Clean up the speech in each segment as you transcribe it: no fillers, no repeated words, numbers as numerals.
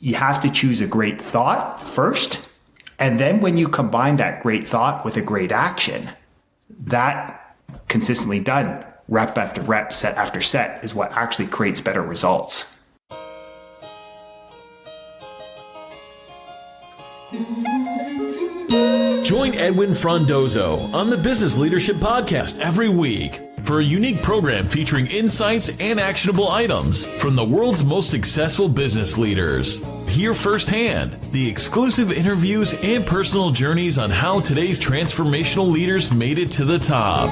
you have to choose a great thought first. And then when you combine that great thought with a great action, that consistently done, rep after rep, set after set, is what actually creates better results. Join Edwin Frondozo on the Business Leadership Podcast every week for a unique program featuring insights and actionable items from the world's most successful business leaders. Hear firsthand the exclusive interviews and personal journeys on how today's transformational leaders made it to the top.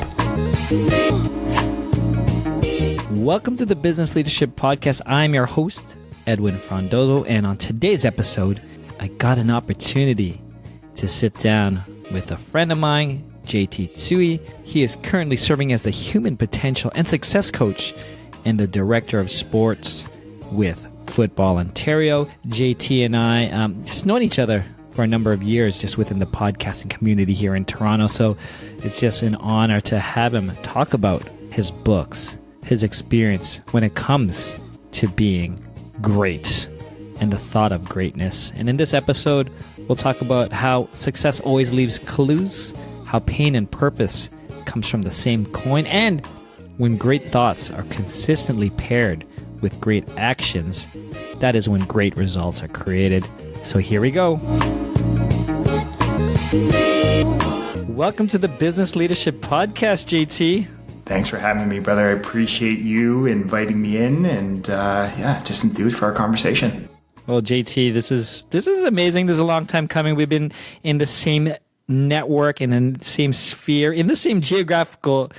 Welcome to the Business Leadership Podcast. I'm your host, Edwin Frondozo, and on today's episode, I got an opportunity to sit down with a friend of mine, JT Tsui. He is currently serving as the Human Potential and Success Coach and the Director of Sports with Football Ontario. JT and I just known each other for a number of years just within the podcasting community here in Toronto. So it's just an honor to have him talk about his books, his experience when it comes to being great and the thought of greatness. And in this episode, we'll talk about how success always leaves clues, how pain and purpose comes from the same coin, and when great thoughts are consistently paired with great actions, that is when great results are created. So here we go. Welcome to the Business Leadership Podcast, JT. Thanks for having me, brother. I appreciate you inviting me in and just enthused for our conversation. Well, JT, this is amazing. This is a long time coming. We've been in the same network and in the same sphere, in the same geographical,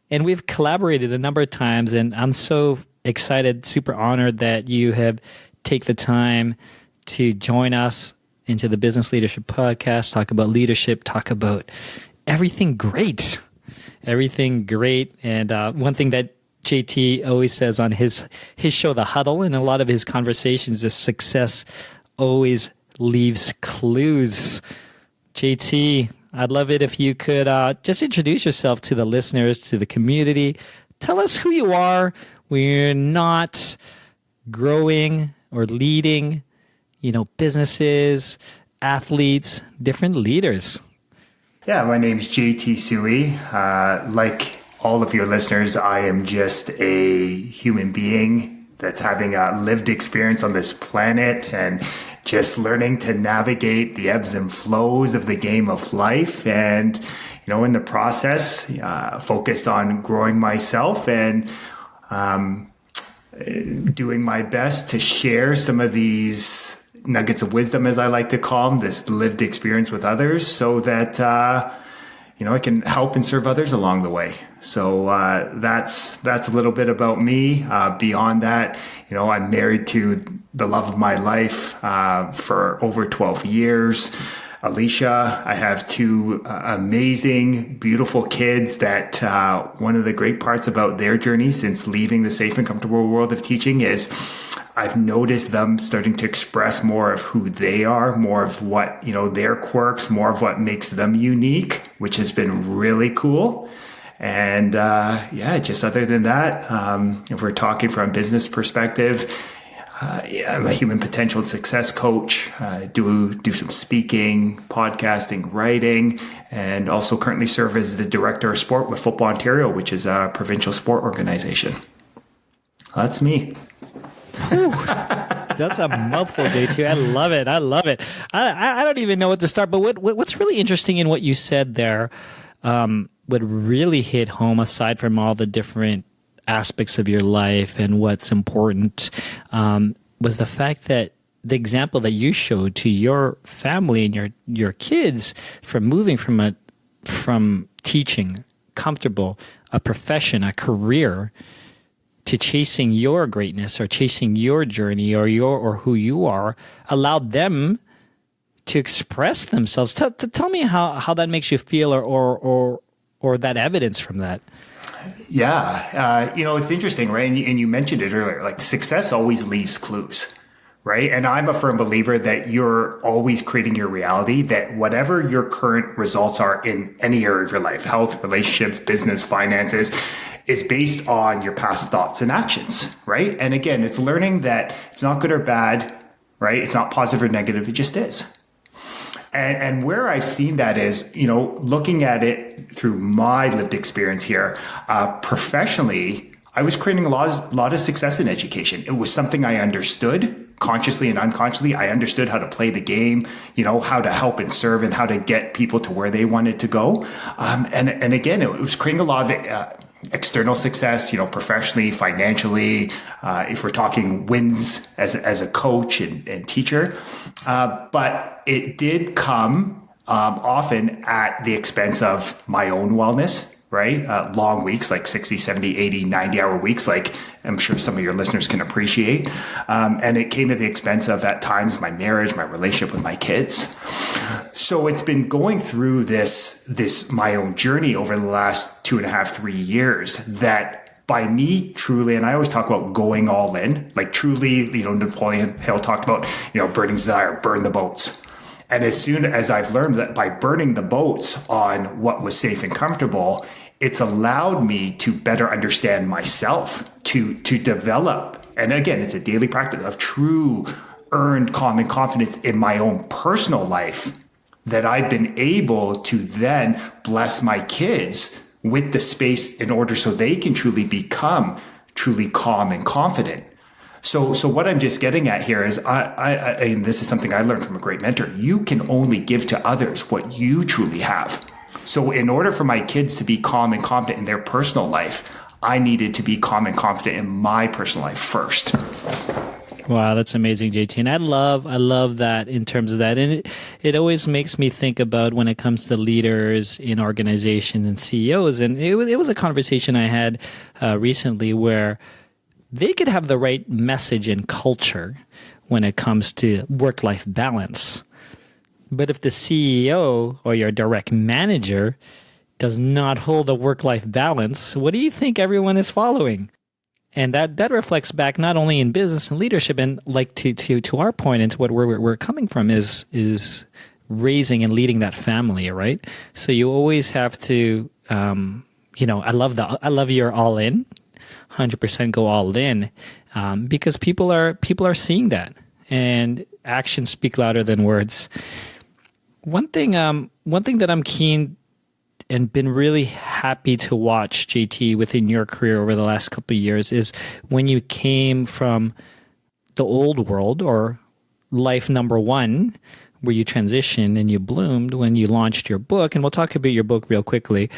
and we've collaborated a number of times. And I'm so excited, super honored that you have taken the time to join us into the Business Leadership Podcast, talk about leadership, talk about everything great. Everything great. And one thing that JT always says on his show, The Huddle, and a lot of his conversations is success always leaves clues. JT, I'd love it if you could just introduce yourself to the listeners, to the community. Tell us who you are. We're not growing or leading, businesses, athletes, different leaders. Yeah, my name's JT Tsui. Like all of your listeners, I am just a human being that's having a lived experience on this planet and just learning to navigate the ebbs and flows of the game of life. And, in the process, focused on growing myself and doing my best to share some of these nuggets of wisdom, as I like to call them, this lived experience with others so that, I can help and serve others along the way. So that's a little bit about me. Beyond that, I'm married to the love of my life for over 12 years. Alicia, I have two amazing, beautiful kids that one of the great parts about their journey since leaving the safe and comfortable world of teaching is I've noticed them starting to express more of who they are, more of what, their quirks, more of what makes them unique, which has been really cool. And just other than that, if we're talking from a business perspective, I'm a human potential and success coach. I do some speaking, podcasting, writing, and also currently serve as the director of sport with Football Ontario, which is a provincial sport organization. That's me. That's a mouthful, JT. I love it. I don't even know what to start. But what's really interesting in what you said there, what really hit home, aside from all the different aspects of your life and what's important, was the fact that the example that you showed to your family and your kids from moving from teaching, comfortable, a profession, a career, to chasing your greatness or chasing your journey or who you are, allowed them to express themselves. Tell me how that makes you feel or that evidence from that. Yeah. It's interesting, right? And you mentioned it earlier, like success always leaves clues, right? And I'm a firm believer that you're always creating your reality, that whatever your current results are in any area of your life, health, relationships, business, finances, is based on your past thoughts and actions, right? And again, it's learning that it's not good or bad, right? It's not positive or negative. It just is. And where I've seen that is, looking at it through my lived experience here, professionally, I was creating a lot of success in education. It was something I understood consciously and unconsciously. I understood how to play the game, how to help and serve and how to get people to where they wanted to go. And again, it was creating a lot of external success, professionally, financially, if we're talking wins as a coach and teacher. But it did come often at the expense of my own wellness, right? Long weeks, like 60, 70, 80, 90-hour weeks, like I'm sure some of your listeners can appreciate. And it came at the expense of, at times, my marriage, my relationship with my kids. So it's been going through this my own journey over the last 2.5, 3 years that by me truly, and I always talk about going all in, like truly, Napoleon Hill talked about, burning desire, burn the boats. And as soon as I've learned that by burning the boats on what was safe and comfortable, it's allowed me to better understand myself, to develop. And again, it's a daily practice of true earned calm and confidence in my own personal life that I've been able to then bless my kids with the space in order so they can truly become truly calm and confident. So what I'm just getting at here is, and this is something I learned from a great mentor, you can only give to others what you truly have. So in order for my kids to be calm and confident in their personal life, I needed to be calm and confident in my personal life first. Wow, that's amazing, JT. And I love that in terms of that. And it always makes me think about when it comes to leaders in organizations and CEOs. And it was a conversation I had recently where they could have the right message and culture when it comes to work-life balance. But if the CEO or your direct manager does not hold a work-life balance, what do you think everyone is following? And that reflects back not only in business and leadership, and like to our point, into what we're coming from is raising and leading that family, right? So you always have to, I love your all in, 100% go all in, because people are seeing that, and actions speak louder than words. One thing that I'm keen and been really happy to watch, JT, within your career over the last couple of years is when you came from the old world or life number one, where you transitioned and you bloomed when you launched your book, and we'll talk about your book real quickly,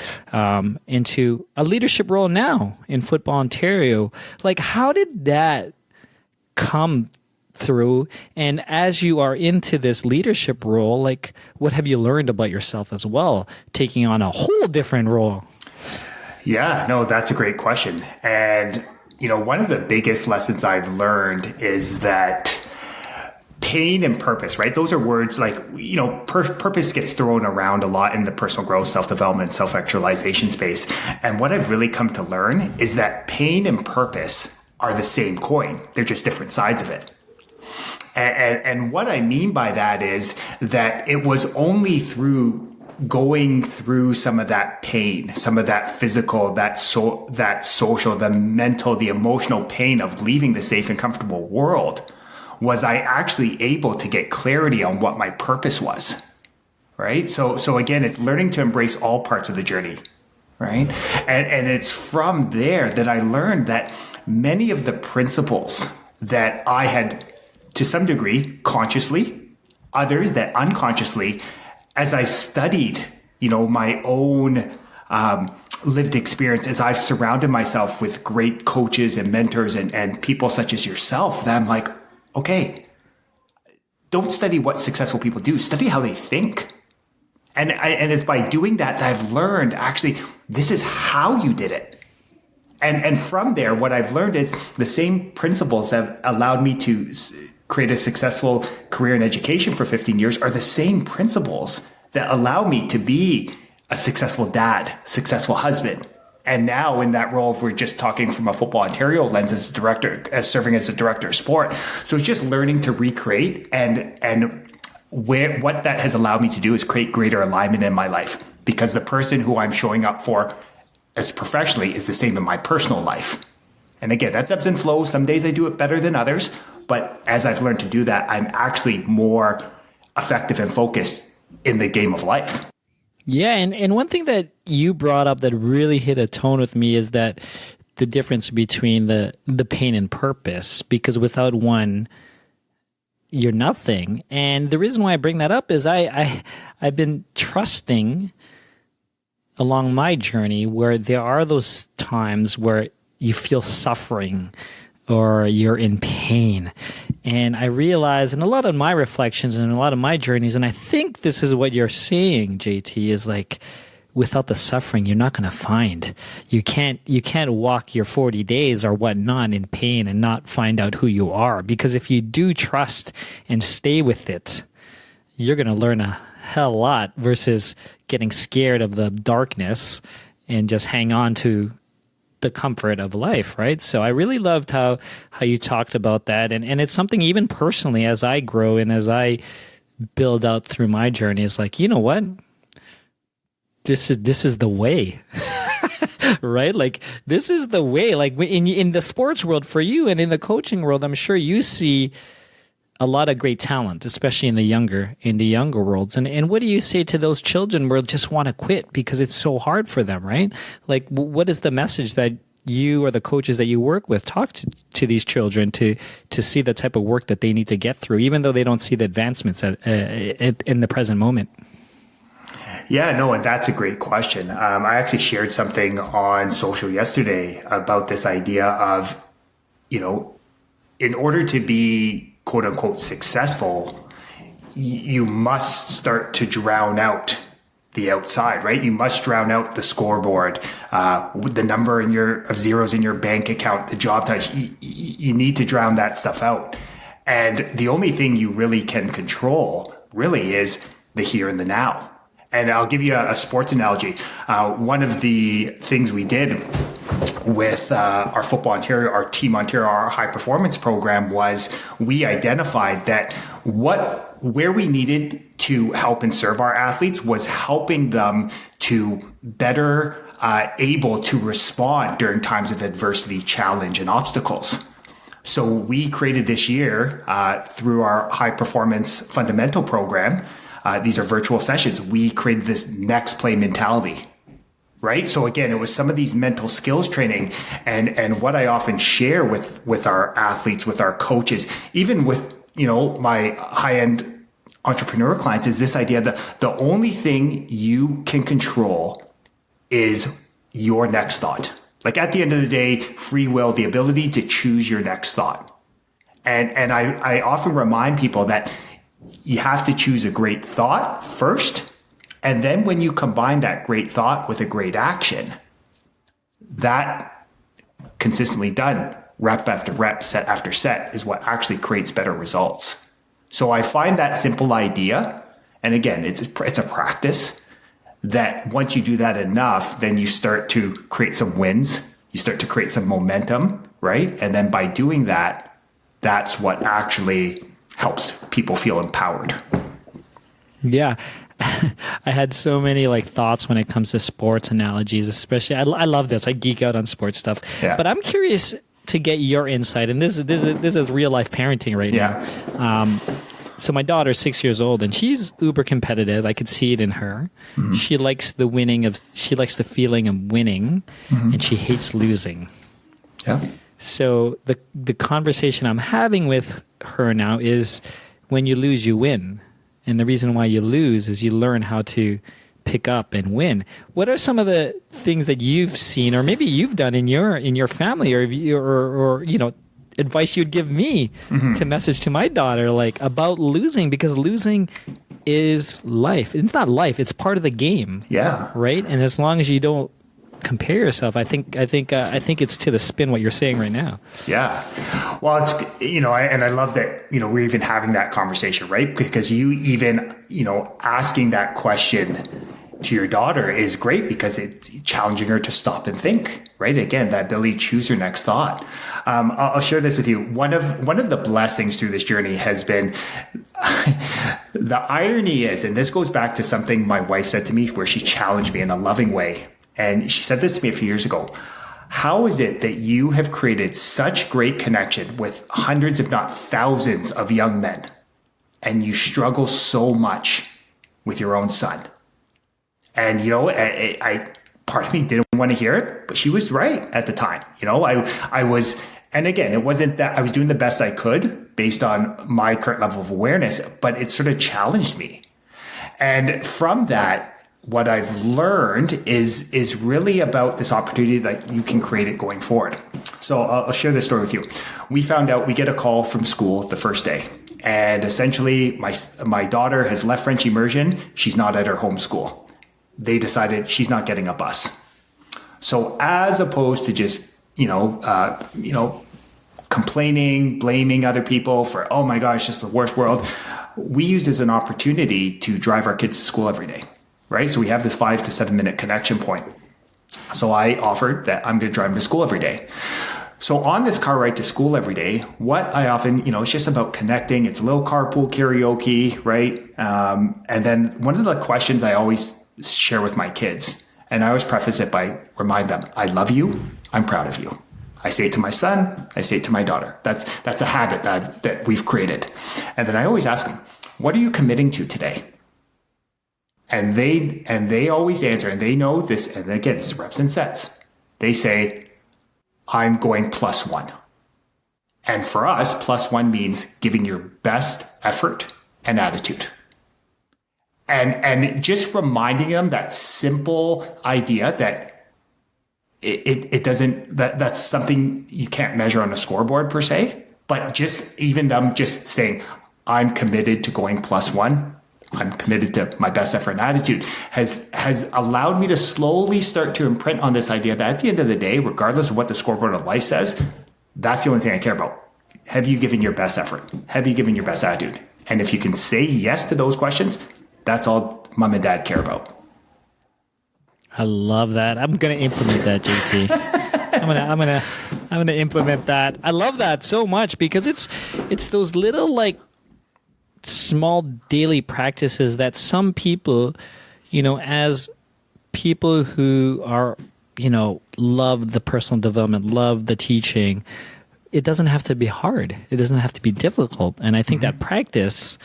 into a leadership role now in Football Ontario. Like, how did that come through? And as you are into this leadership role, like, what have you learned about yourself as well, taking on a whole different role? Yeah, no, that's a great question. And, one of the biggest lessons I've learned is that pain and purpose, right? Those are words like, purpose gets thrown around a lot in the personal growth, self-development, self-actualization space. And what I've really come to learn is that pain and purpose are the same coin. They're just different sides of it. And what I mean by that is that it was only through going through some of that pain, some of that physical, that social, the mental, the emotional pain of leaving the safe and comfortable world, was I actually able to get clarity on what my purpose was, right? So again, it's learning to embrace all parts of the journey, right? And it's from there that I learned that many of the principles that I had, to some degree, consciously, others that unconsciously, as I've studied, my own lived experience, as I've surrounded myself with great coaches and mentors and people such as yourself, that I'm like, okay, don't study what successful people do, study how they think. And it's by doing that I've learned, actually, this is how you did it. And from there, what I've learned is the same principles that have allowed me to create a successful career in education for 15 years are the same principles that allow me to be a successful dad, successful husband. And now in that role, if we're just talking from a Football Ontario lens as serving as a director of sport. So it's just learning to recreate, and what that has allowed me to do is create greater alignment in my life, because the person who I'm showing up for as professionally is the same in my personal life. And again, that's ebbs and flows. Some days I do it better than others, But as I've learned to do that, I'm actually more effective and focused in the game of life. Yeah, and one thing that you brought up that really hit a tone with me is that the difference between the pain and purpose, because without one, you're nothing. And the reason why I bring that up is I've been trusting along my journey where there are those times where you feel suffering or you're in pain. And I realize in a lot of my reflections and a lot of my journeys, and I think this is what you're saying, JT, is like, without the suffering, you're not going to find. You can't walk your 40 days or whatnot in pain and not find out who you are. Because if you do trust and stay with it, you're going to learn a hell of a lot versus getting scared of the darkness and just hang on to the comfort of life, right? So I really loved how you talked about that. And it's something even personally as I grow and as I build out through my journey, is like, you know what? This is the way, right? Like, this is the way. Like in the sports world for you and in the coaching world, I'm sure you see a lot of great talent, especially in the younger worlds. And what do you say to those children who just want to quit because it's so hard for them, right? Like, what is the message that you or the coaches that you work with talk to these children to see the type of work that they need to get through, even though they don't see the advancements in the present moment? Yeah, no, and that's a great question. I actually shared something on social yesterday about this idea of, in order to be quote unquote successful, you must start to drown out the outside, right? You must drown out the scoreboard, the number of zeros in your bank account, the job title. You need to drown that stuff out. And the only thing you really can control really is the here and the now. And I'll give you a sports analogy. One of the things we did with our Football Ontario, our Team Ontario, our high performance program was we identified that where we needed to help and serve our athletes was helping them to better able to respond during times of adversity, challenge, and obstacles. So we created this year through our high performance fundamental program. These are virtual sessions. We created this next play mentality. Right. So again, it was some of these mental skills training and what I often share with our athletes, with our coaches, even with, my high end entrepreneur clients, is this idea that the only thing you can control is your next thought. Like at the end of the day, free will, the ability to choose your next thought. And I often remind people that you have to choose a great thought first. And then when you combine that great thought with a great action, that consistently done, rep after rep, set after set, is what actually creates better results. So I find that simple idea, and again, it's a practice, that once you do that enough, then you start to create some wins, you start to create some momentum, right? And then by doing that, that's what actually helps people feel empowered. Yeah. I had so many thoughts when it comes to sports analogies, especially. I love this. I geek out on sports stuff. Yeah. But I'm curious to get your insight. And this is real life parenting right now. So my daughter's 6 years old, and she's uber competitive. I could see it in her. Mm-hmm. She likes the feeling of winning, mm-hmm. and she hates losing. Yeah. So the conversation I'm having with her now is, when you lose, you win. And the reason why you lose is you learn how to pick up and win. What are some of the things that you've seen, or maybe you've done in your family, or advice you'd give me mm-hmm. to message to my daughter, about losing? Because losing is life. It's not life. It's part of the game. Yeah. Right. And as long as you don't compare yourself, I think it's to the spin what you're saying right now. Yeah. Well, it's, and I love that, we're even having that conversation, right? Because you even, asking that question to your daughter is great, because it's challenging her to stop and think, right? Again, that ability to choose her next thought. I'll share this with you. One of the blessings through this journey has been the irony is, and this goes back to something my wife said to me, where she challenged me in a loving way. And she said this to me a few years ago. how is it that you have created such great connection with hundreds, if not thousands of young men, and you struggle so much with your own son? And, I part of me didn't want to hear it, but she was right at the time. I was, and again, it wasn't that I was doing the best I could based on my current level of awareness, but it sort of challenged me. And from that, what I've learned is really about this opportunity that you can create it going forward. So I'll share this story with you. We found out, we get a call from school the first day. And essentially, my daughter has left French immersion. She's not at her home school. They decided she's not getting a bus. So as opposed to just, complaining, blaming other people for, oh my gosh, it's the worst world, we used it as an opportunity to drive our kids to school every day, right? So we have this 5 to 7 minute connection point. So I offered that I'm going to drive them to school every day. So on this car ride to school every day, what I often, it's just about connecting. It's a little carpool karaoke, right? And then one of the questions I always share with my kids, and I always preface it by remind them, I love you. I'm proud of you. I say it to my son. I say it to my daughter. That's a habit that we've created. And then I always ask them, what are you committing to today? And they always answer, and they know this. And again, it's reps and sets. They say, I'm going +1. And for us, +1 means giving your best effort and attitude. And just reminding them that simple idea that it doesn't, that's something you can't measure on a scoreboard per se, but just even them just saying, I'm committed to going +1. I'm committed to my best effort and attitude has allowed me to slowly start to imprint on this idea that at the end of the day, regardless of what the scoreboard of life says, that's the only thing I care about. Have you given your best effort? Have you given your best attitude? And if you can say yes to those questions, that's all mom and dad care about. I love that. I'm gonna implement that, JT. I'm gonna implement that. I love that so much because it's those little small daily practices that some people, as people who are, love the personal development, love the teaching, it doesn't have to be hard. It doesn't have to be difficult. And I think that practice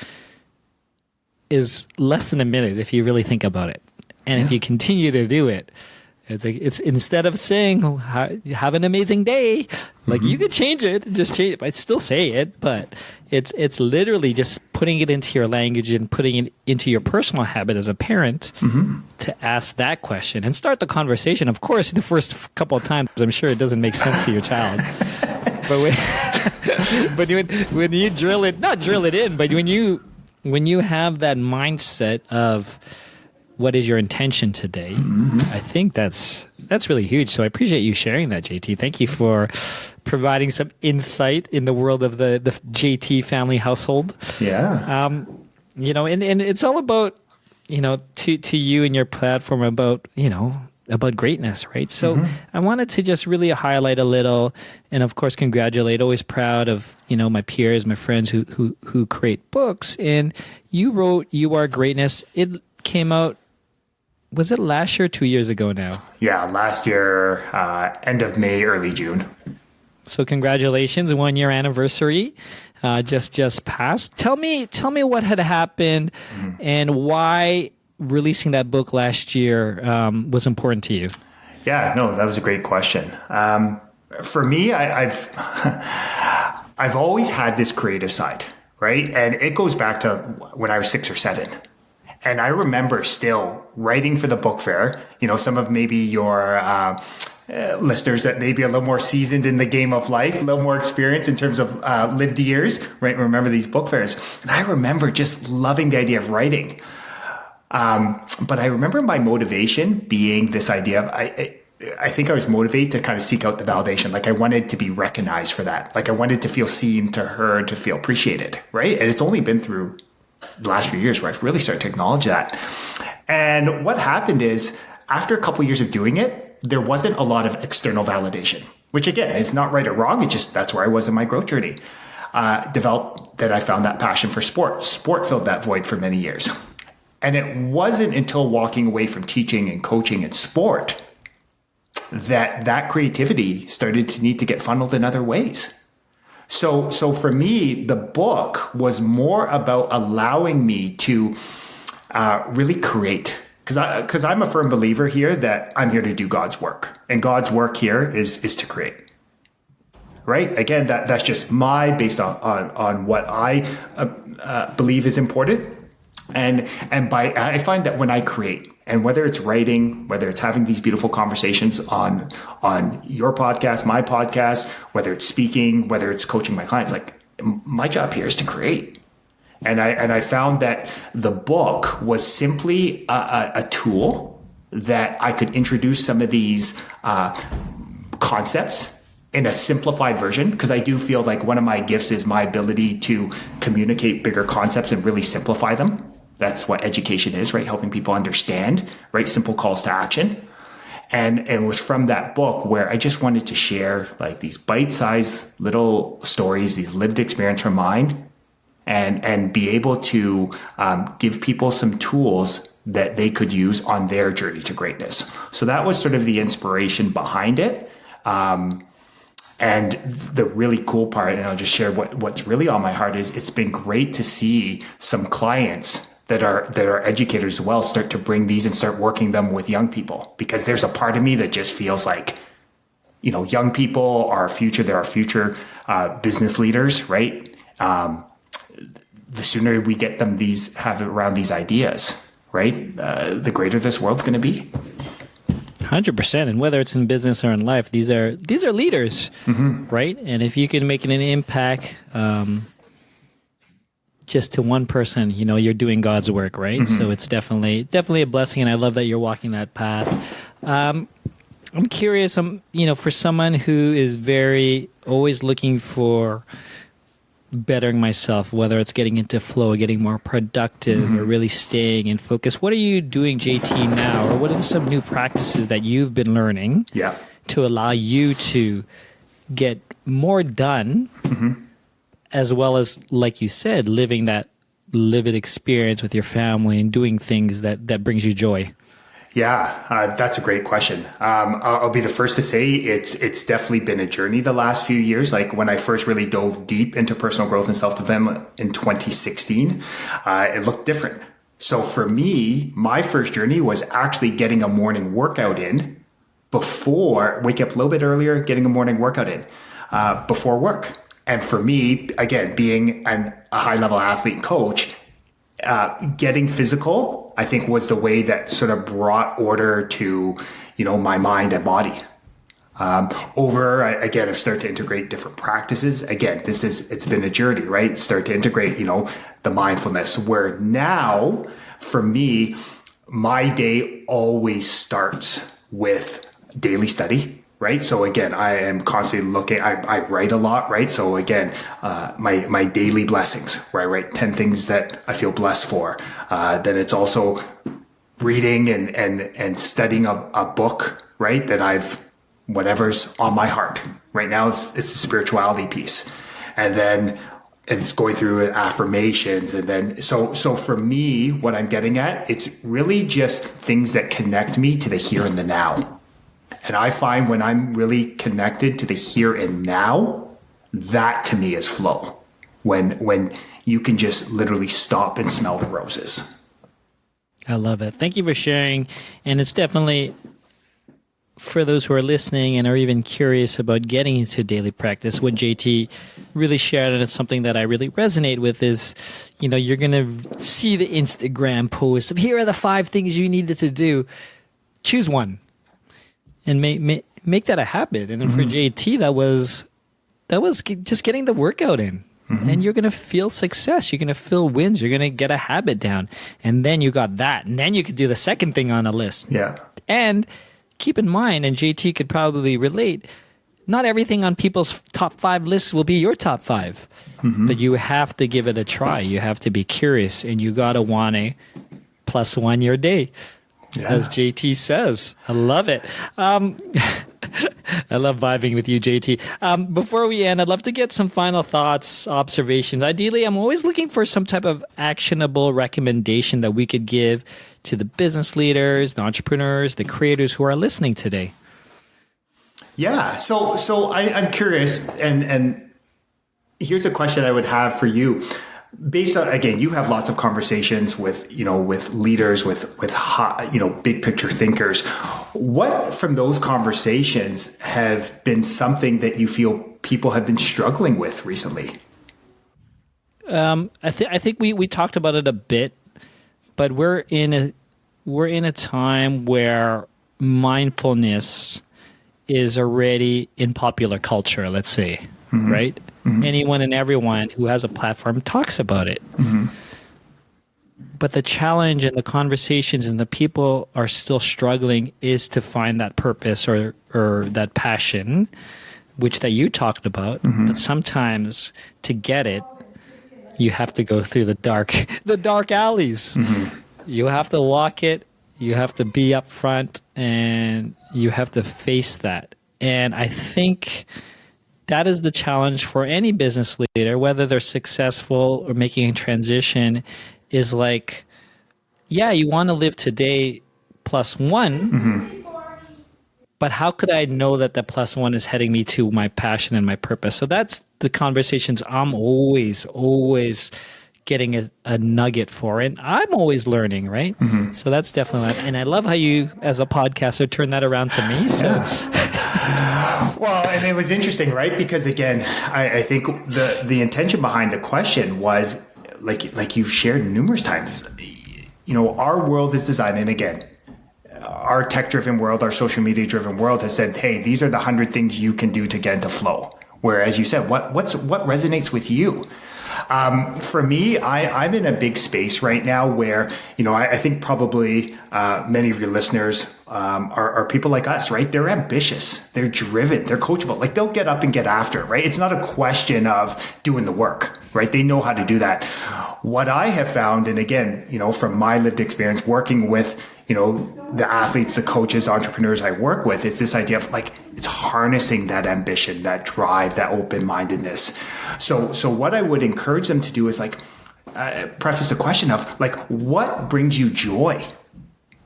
is less than a minute if you really think about it. And if you continue to do it, it's instead of saying, oh, have an amazing day, you could change it, just change it. I still say it, but it's literally just putting it into your language and putting it into your personal habit as a parent to ask that question and start the conversation. Of course, the first couple of times, I'm sure it doesn't make sense to your child. But when you drill it, not drill it in, but when you have that mindset of what is your intention today, I think that's really huge. So I appreciate you sharing that, JT. Thank you for providing some insight in the world of the JT family household. Yeah. And it's all about, to you and your platform about greatness, right? So I wanted to just really highlight a little, and of course, congratulate. Always proud of my peers, my friends who create books. And you wrote "You Are Greatness." It came out. Was it last year or 2 years ago now? Yeah, last year, end of May, early June. So congratulations, 1 year anniversary just passed. Tell me what had happened and why releasing that book last year was important to you. Yeah, no, that was a great question. For me, I've always had this creative side, right? And it goes back to when I was 6 or 7. And I remember still writing for the book fair, some of maybe your listeners that may be a little more seasoned in the game of life, a little more experience in terms of lived years, right? Remember these book fairs. And I remember just loving the idea of writing. But I remember my motivation being this idea of, I think I was motivated to kind of seek out the validation. I wanted to be recognized for that. I wanted to feel seen, to heard, to feel appreciated, right? And it's only been through the last few years where I've really started to acknowledge that. And what happened is, after a couple of years of doing it, there wasn't a lot of external validation, which again is not right or wrong. It's just that's where I was in my growth journey. Developed that I found that passion for sport. Sport filled that void for many years. And it wasn't until walking away from teaching and coaching and sport that creativity started to need to get funneled in other ways. So for me, the book was more about allowing me to really create. Because I'm a firm believer here that I'm here to do God's work. And God's work here is to create. Right? Again, that's just based on what I believe is important. And I find that when I create, and whether it's writing, whether it's having these beautiful conversations on your podcast, my podcast, whether it's speaking, whether it's coaching my clients, like my job here is to create. And I found that the book was simply a tool that I could introduce some of these concepts in a simplified version, because I do feel like one of my gifts is my ability to communicate bigger concepts and really simplify them. That's what education is, right? Helping people understand, right? Simple calls to action. And it was from that book where I just wanted to share like these bite-sized little stories, these lived experience from mine, and be able to give people some tools that they could use on their journey to greatness. So that was sort of the inspiration behind it. And the really cool part, and I'll just share what's really on my heart, is it's been great to see some clients that are educators as well start to bring these and start working them with young people, because there's a part of me that just feels like, young people are our future. They're our future business leaders, right? The sooner we get them have around these ideas, right? The greater this world's going to be. 100%. And whether it's in business or in life, these are leaders, right? And if you can make an impact, just to one person, you're doing God's work, right? So it's definitely a blessing, and I love that you're walking that path. I'm curious, for someone who is always looking for bettering myself, whether it's getting into flow, getting more productive, or really staying in focus, what are you doing, JT, now? Or what are some new practices that you've been learning to allow you to get more done, as well as, like you said, living that livid experience with your family and doing things that brings you joy? Yeah, that's a great question. I'll be the first to say it's definitely been a journey the last few years. Like when I first really dove deep into personal growth and self-development in 2016, it looked different. So for me, my first journey was actually getting a morning workout in wake up a little bit earlier, getting a morning workout in before work. And for me, again, being a high-level athlete and coach, getting physical, I think, was the way that sort of brought order to, my mind and body. Again, I've started to integrate different practices. Again, it's been a journey, right? Start to integrate, the mindfulness, where now for me, my day always starts with daily study. Right. So again, I am constantly looking, I write a lot, right? So again, my daily blessings, where I write 10 things that I feel blessed for. Then it's also reading and studying a book, right? That whatever's on my heart right now, it's the spirituality piece. And then it's going through affirmations. And then, so for me, what I'm getting at, it's really just things that connect me to the here and the now. And I find when I'm really connected to the here and now, that to me is flow. When you can just literally stop and smell the roses. I love it. Thank you for sharing. And it's definitely, for those who are listening and are even curious about getting into daily practice, what JT really shared, and it's something that I really resonate with, is, you're going to see the Instagram post of, here are the 5 things you needed to do. Choose one. And make that a habit. And then for JT, that was just getting the workout in. And you're going to feel success. You're going to feel wins. You're going to get a habit down. And then you got that. And then you could do the second thing on a list. Yeah. And keep in mind, and JT could probably relate, not everything on people's top 5 lists will be your top 5. But you have to give it a try. You have to be curious. And you got to want to +1 your day. Yeah. As JT says. I love it. I love vibing with you, JT. Before we end, I'd love to get some final thoughts, observations. Ideally, I'm always looking for some type of actionable recommendation that we could give to the business leaders, the entrepreneurs, the creators who are listening today. Yeah. So I'm curious, and here's a question I would have for you. Based on, again, you have lots of conversations with leaders, with high, big picture thinkers. What from those conversations have been something that you feel people have been struggling with recently? I think we talked about it a bit, but we're in a time where mindfulness is already in popular culture, let's say, right? Mm-hmm. Anyone and everyone who has a platform talks about it. Mm-hmm. But the challenge and the conversations and the people are still struggling is to find that purpose or that passion, which that you talked about. Mm-hmm. But sometimes to get it, you have to go through the dark alleys. Mm-hmm. You have to walk it. You have to be up front, and you have to face that. And I think that is the challenge for any business leader, whether they're successful or making a transition, is like, yeah, you want to live today plus one, mm-hmm. but how could I know that the plus one is heading me to my passion and my purpose? So that's the conversations I'm always getting a nugget for, and I'm always learning, right? Mm-hmm. So that's definitely, and I love how you, as a podcaster, turn that around to me. So. Yeah. Well, and it was interesting, right? Because again, I think the intention behind the question was, like you've shared numerous times, our world is designed, and again, our tech-driven world, our social media-driven world has said, hey, these are the 100 things you can do to get into flow. Whereas you said, what resonates with you? For me, I'm in a big space right now where, I think probably many of your listeners are people like us, right? They're ambitious, they're driven, they're coachable. Like they'll get up and get after it, right? It's not a question of doing the work, right? They know how to do that. What I have found, and again, from my lived experience working with, the athletes, the coaches, entrepreneurs I work with, it's this idea of it's harnessing that ambition, that drive, that open-mindedness. So what I would encourage them to do is preface a question of what brings you joy?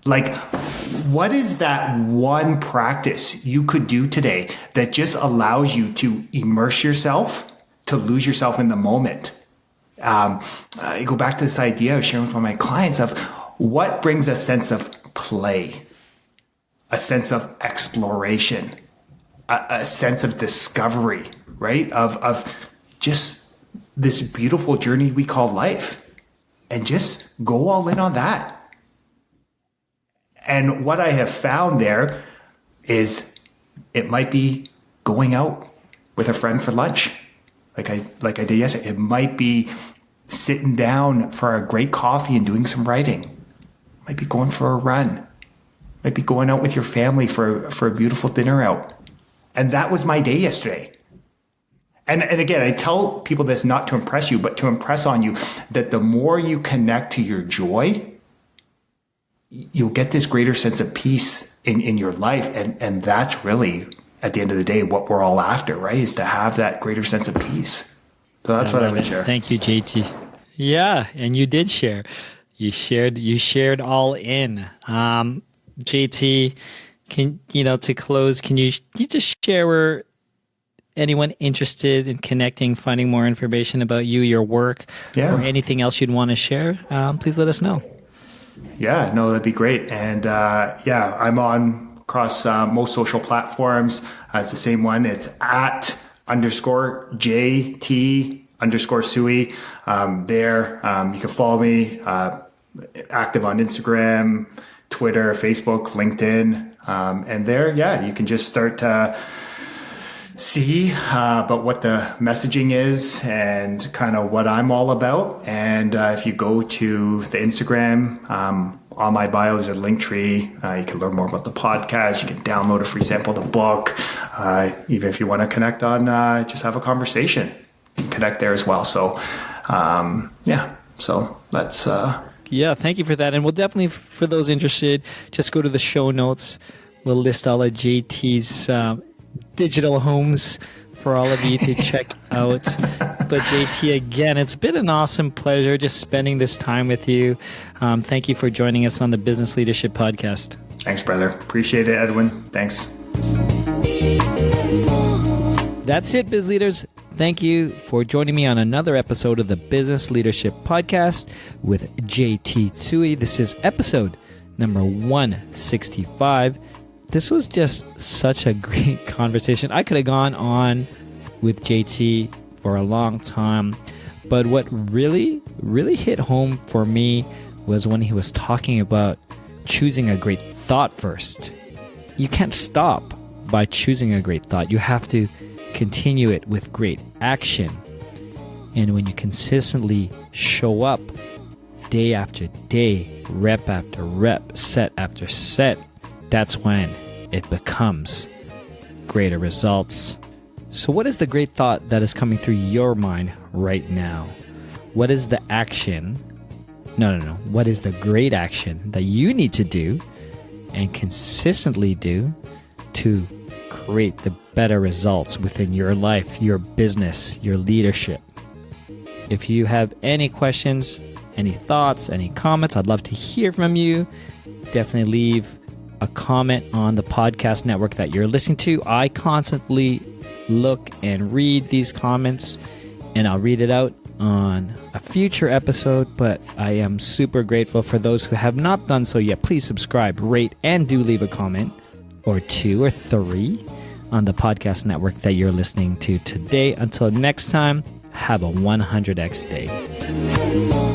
What is that one practice you could do today that just allows you to immerse yourself, to lose yourself in the moment? I go back to this idea of sharing with one of my clients of what brings a sense of play, a sense of exploration, a sense of discovery, right? Of just this beautiful journey we call life, and just go all in on that. And what I have found there is it might be going out with a friend for lunch, like I did yesterday. It might be sitting down for a great coffee and doing some writing. It might be going for a run. It might be going out with your family for a beautiful dinner out. And that was my day yesterday. And again, I tell people this not to impress you, but to impress on you that the more you connect to your joy, you'll get this greater sense of peace in your life. And that's really, at the end of the day, what we're all after, right? Is to have that greater sense of peace. So that's what I would share. Thank you, JT. Yeah, and you did share. You shared all in. JT, to close, can you just share where anyone interested in connecting, finding more information about you, your work, or anything else you'd want to share, please let us know. Yeah, no, that'd be great. And I'm on across most social platforms. It's the same one. It's @JT_Tsui. There, you can follow me. Active on Instagram, Twitter, Facebook, LinkedIn, and there, you can just start to see about what the messaging is and kind of what I'm all about. And if you go to the Instagram, on my bio, there's a link tree. You can learn more about the podcast. You can download a free sample of the book. Even if you want to connect on, just have a conversation, you can connect there as well. So, so that's... thank you for that. And we'll definitely, for those interested, just go to the show notes. We'll list all of JT's digital homes for all of you to check out. But JT, again, it's been an awesome pleasure just spending this time with you. Thank you for joining us on the Business Leadership Podcast. Thanks, brother. Appreciate it, Edwin. Thanks. That's it, biz leaders. Thank you for joining me on another episode of the Business Leadership Podcast with JT Tsui. This is episode number 165. This was just such a great conversation. I could have gone on with JT for a long time, but what really hit home for me was when he was talking about choosing a great thought first. You can't stop by choosing a great thought. You have to continue it with great action. And when you consistently show up day after day, rep after rep, set after set, that's when it becomes greater results. So what is the great thought that is coming through your mind right now? What is the action? No. What is the great action that you need to do and consistently do to create the better results within your life, your business, your leadership? If you have any questions, any thoughts, any comments, I'd love to hear from you. Definitely leave a comment on the podcast network that you're listening to. I constantly look and read these comments, and I'll read it out on a future episode, but I am super grateful for those who have not done so yet. Please subscribe, rate, and do leave a comment or 2 or 3 on the podcast network that you're listening to today. Until next time, have a 100x day.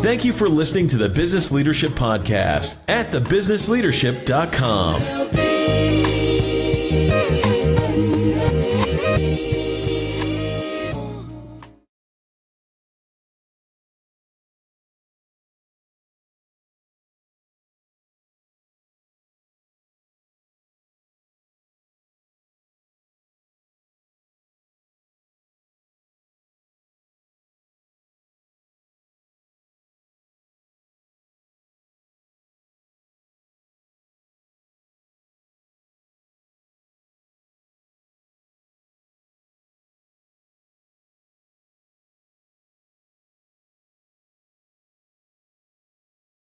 Thank you for listening to the Business Leadership Podcast at thebusinessleadership.com.